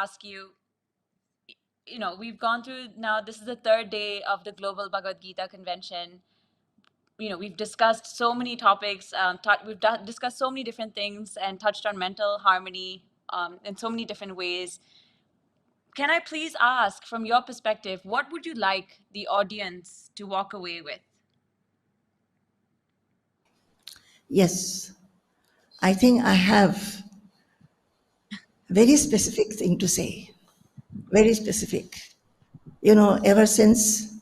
ask you, we've gone through now, this is the third day of the Global Bhagavad Gita Convention. We've discussed so many topics, discussed so many different things and touched on mental harmony in so many different ways. Can I please ask, from your perspective, what would you like the audience to walk away with? Yes, I think I have a very specific thing to say. Very specific. Ever since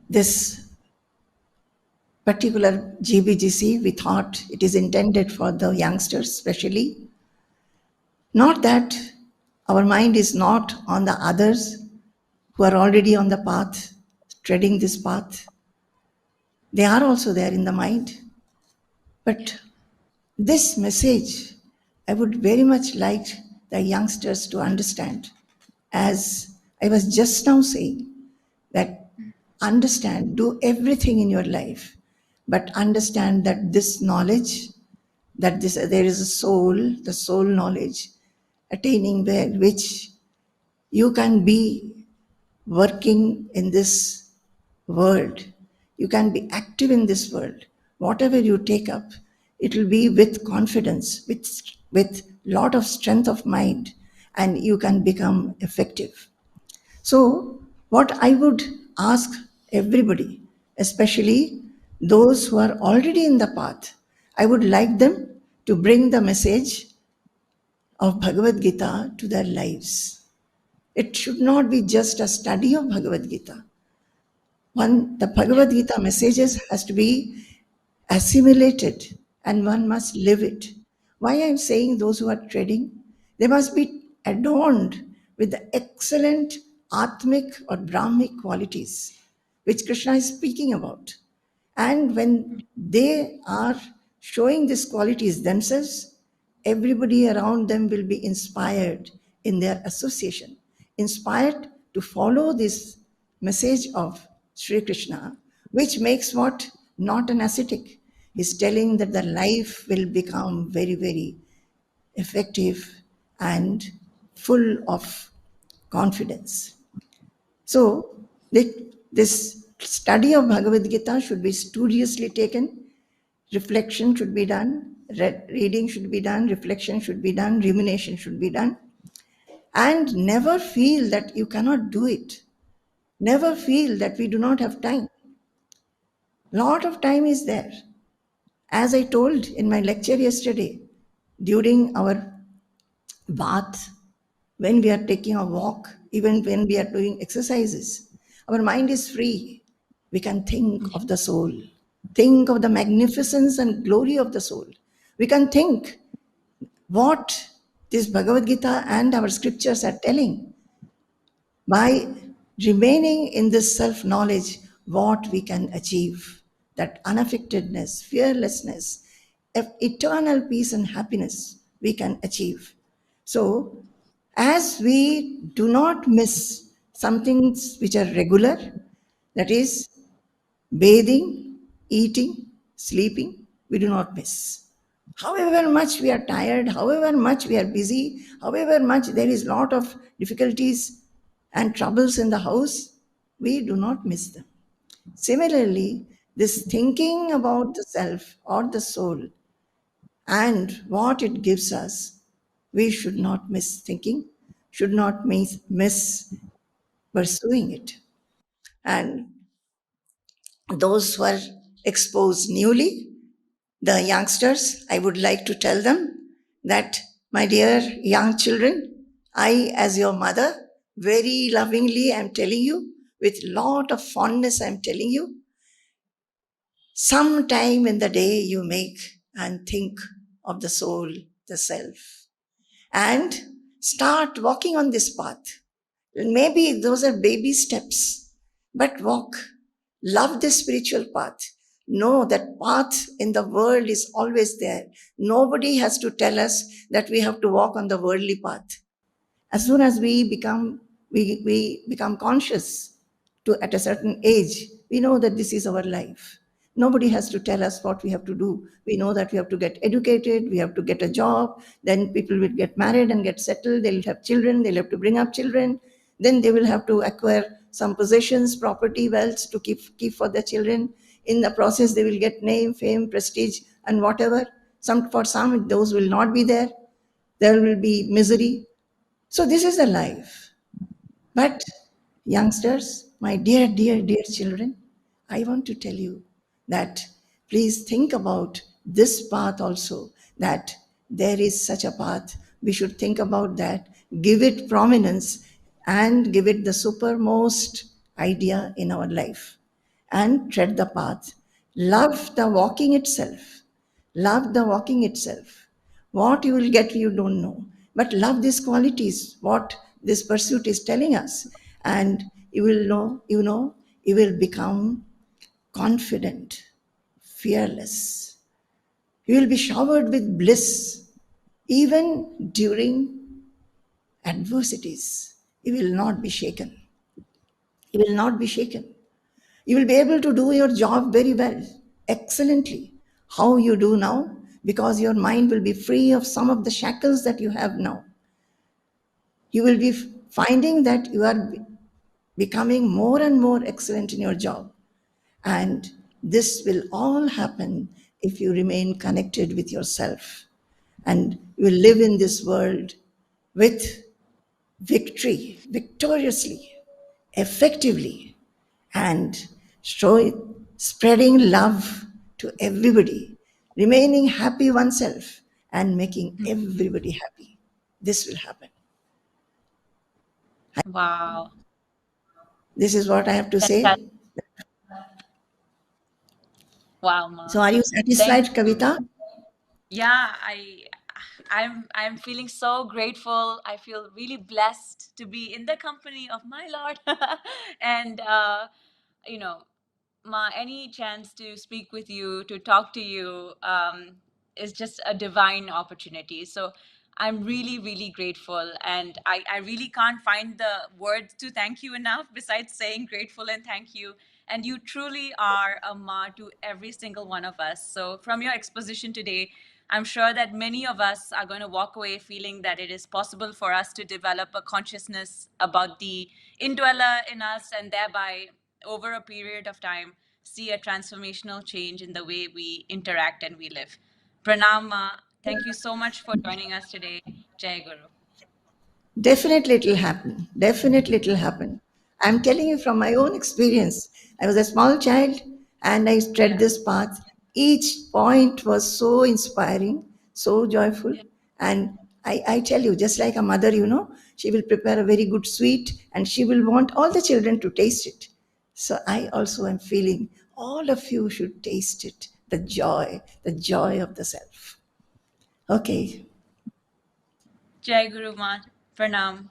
this particular GBGC, we thought it is intended for the youngsters especially. Not that our mind is not on the others who are already on the path, treading this path. They are also there in the mind. But this message, I would very much like the youngsters to understand. As I was just now saying, that understand, do everything in your life, but understand that this knowledge, that there is a soul, the soul knowledge, attaining which you can be working in this world. You can be active in this world. Whatever you take up, it will be with confidence, with lot of strength of mind, and you can become effective. So, what I would ask everybody, especially those who are already in the path, I would like them to bring the message of Bhagavad Gita to their lives. It should not be just a study of Bhagavad Gita. The Bhagavad Gita messages has to be assimilated and one must live it. Why I am saying those who are treading, they must be adorned with the excellent Atmic or Brahmic qualities which Krishna is speaking about. And when they are showing these qualities themselves, everybody around them will be inspired in their association, inspired to follow this message of Sri Krishna, which makes what? Not an ascetic. He's telling that the life will become very, very effective and full of confidence. So, this study of Bhagavad Gita should be studiously taken, reflection should be done, reading should be done, reflection should be done, rumination should be done, and never feel that you cannot do it. Never feel that we do not have time. Lot of time is there. As I told in my lecture yesterday, during our bath, when we are taking a walk, even when we are doing exercises, our mind is free. We can think of the soul, think of the magnificence and glory of the soul. We can think what this Bhagavad Gita and our scriptures are telling. By remaining in this self-knowledge, what we can achieve, that unaffectedness, fearlessness, eternal peace and happiness we can achieve. So, as we do not miss some things which are regular, that is bathing, eating, sleeping, we do not miss. However much we are tired, however much we are busy, however much there is lot of difficulties and troubles in the house, we do not miss them. Similarly, this thinking about the self or the soul and what it gives us, we should not miss thinking, should not miss pursuing it. And those who are exposed newly, the youngsters, I would like to tell them that, my dear young children, I, as your mother, very lovingly am telling you, with lot of fondness I'm telling you, some time in the day you make and think of the soul, the self, and start walking on this path. Maybe those are baby steps, but walk. Love this spiritual path. Know that path in the world is always there. Nobody has to tell us that we have to walk on the worldly path. As soon as we become conscious at a certain age, we know that this is our life. Nobody has to tell us what we have to do. We know that we have to get educated, we have to get a job, then people will get married and get settled, they'll have children, they'll have to bring up children, then they will have to acquire some possessions, property, wealth to keep for their children. In the process, they will get name, fame, prestige, and whatever. For some, those will not be there. There will be misery. So this is the life. But, youngsters, my dear, dear, dear children, I want to tell you that please think about this path also, that there is such a path. We should think about that, give it prominence, and give it the supermost idea in our life, and tread the path. Love the walking itself. Love the walking itself. What you will get, you don't know. But love these qualities, what this pursuit is telling us. And you will know, you will become confident, fearless. You will be showered with bliss, even during adversities. You will not be shaken. You will not be shaken. You will be able to do your job very well, excellently, how you do now, because your mind will be free of some of the shackles that you have now. You will be finding that you are becoming more and more excellent in your job. And this will all happen if you remain connected with yourself. And you will live in this world with victory, victoriously, effectively, and show it, spreading love to everybody, remaining happy oneself, and making everybody happy. This will happen. Wow. This is what I have to Fantastic. say. Wow, Ma. So, are you Thank satisfied, you. Kavita? Yeah, I'm feeling so grateful. I feel really blessed to be in the company of my Lord. And you know, Ma, any chance to speak with you, to talk to you, is just a divine opportunity. So I'm really, really grateful. And I really can't find the words to thank you enough besides saying grateful and thank you. And you truly are a Ma to every single one of us. So from your exposition today, I'm sure that many of us are going to walk away feeling that it is possible for us to develop a consciousness about the indweller in us, and thereby, over a period of time, see a transformational change in the way we interact and we live. Pranam, thank you so much for joining us today. Jai Guru. Definitely it will happen. Definitely it will happen. I'm telling you from my own experience. I was a small child and I tread Yeah. this path. Each point was so inspiring, so joyful. Yeah. And I tell you, just like a mother, she will prepare a very good sweet and she will want all the children to taste it. So I also am feeling all of you should taste it, the joy of the self. Okay. Jai Guru Ma. Pranam.